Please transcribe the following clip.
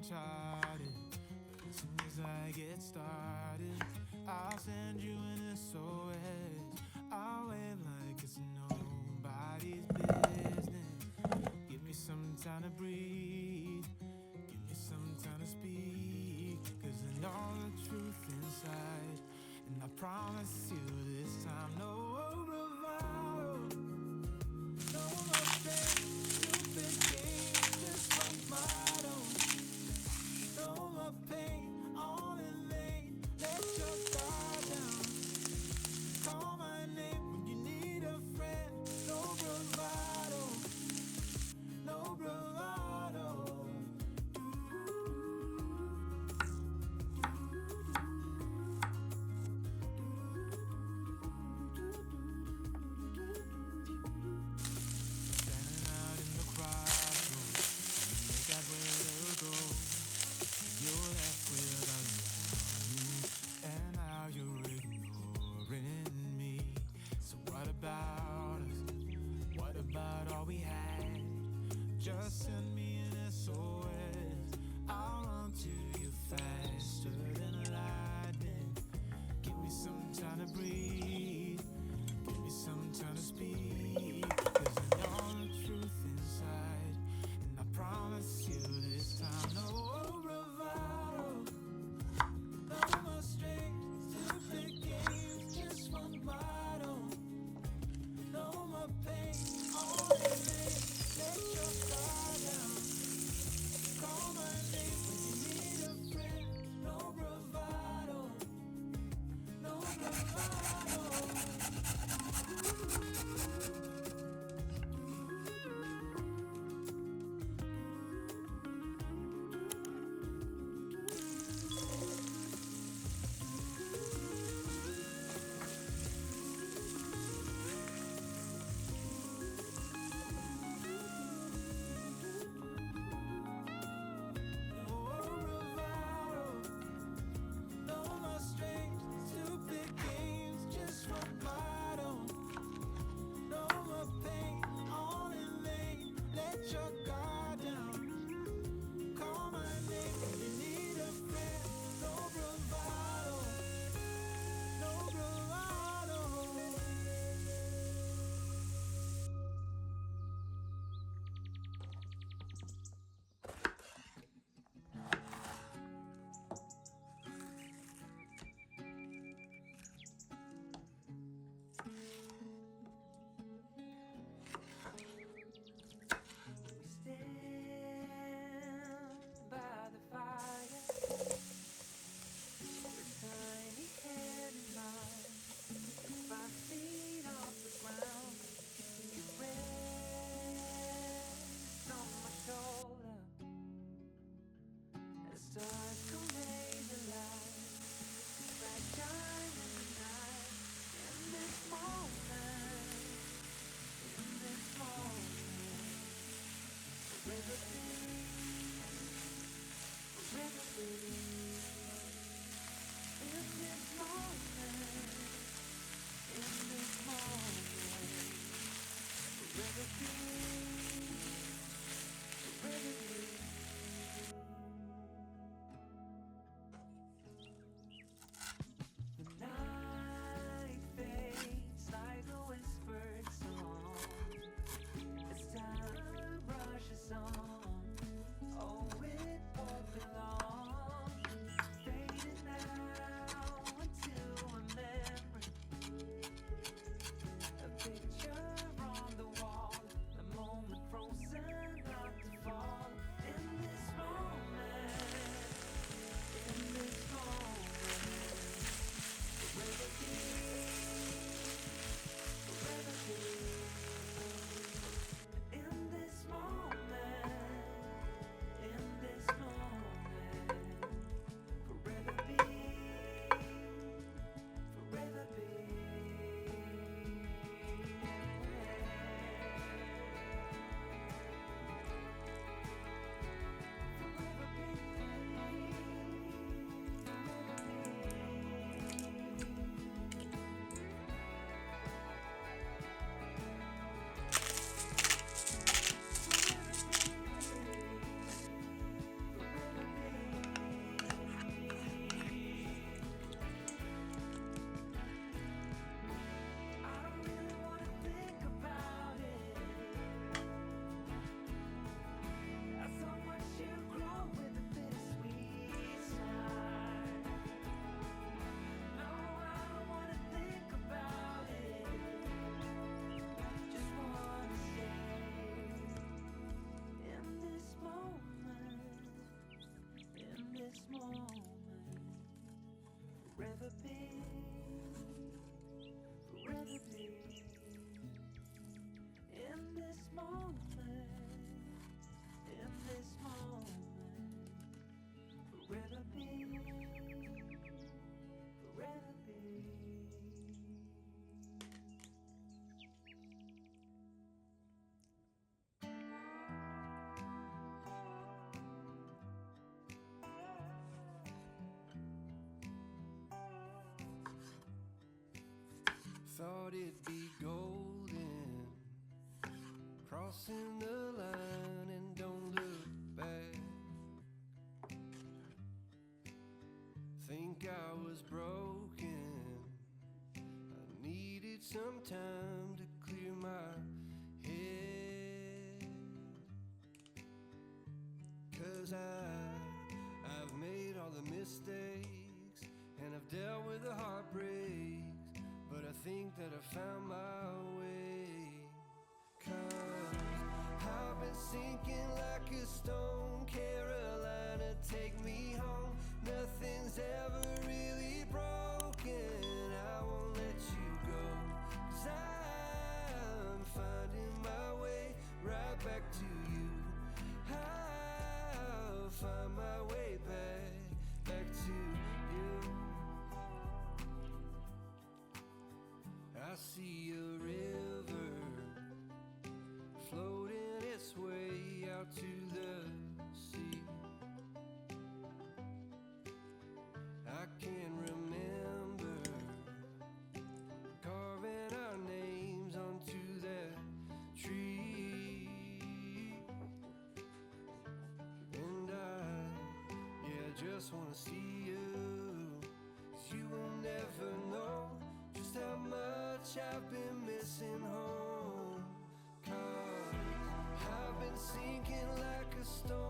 uncharted. As soon as I get started, I'll send you an SOS. I'll wave like it's nobody's business. Give me some time to breathe. Give me some time to speak. Cause I know the truth inside. And I promise you this time, no bravado. No more fake, stupid games, just my motto. No more pain, all in lane. Let your guard down. Call my name when you need a friend. No bravado, no bravado. thought it'd be golden, crossing the line and don't look back. Think I was broken, I needed some time to clear my head. 'Cause I've made all the mistakes and I've dealt with the heartbreaks, but I think that I found my way. 'Cause I've been sinking like a stone. Carolina, take me home. Nothing's ever really broken. I won't let you go. 'Cause I'm finding my way right back to you. I'll find my way back to you. I see a river floating its way out to the sea. I can remember carving our names onto that tree. And I just wanna see you, 'cause you will never know just how much I've been missing home. 'Cause I've been sinking like a stone.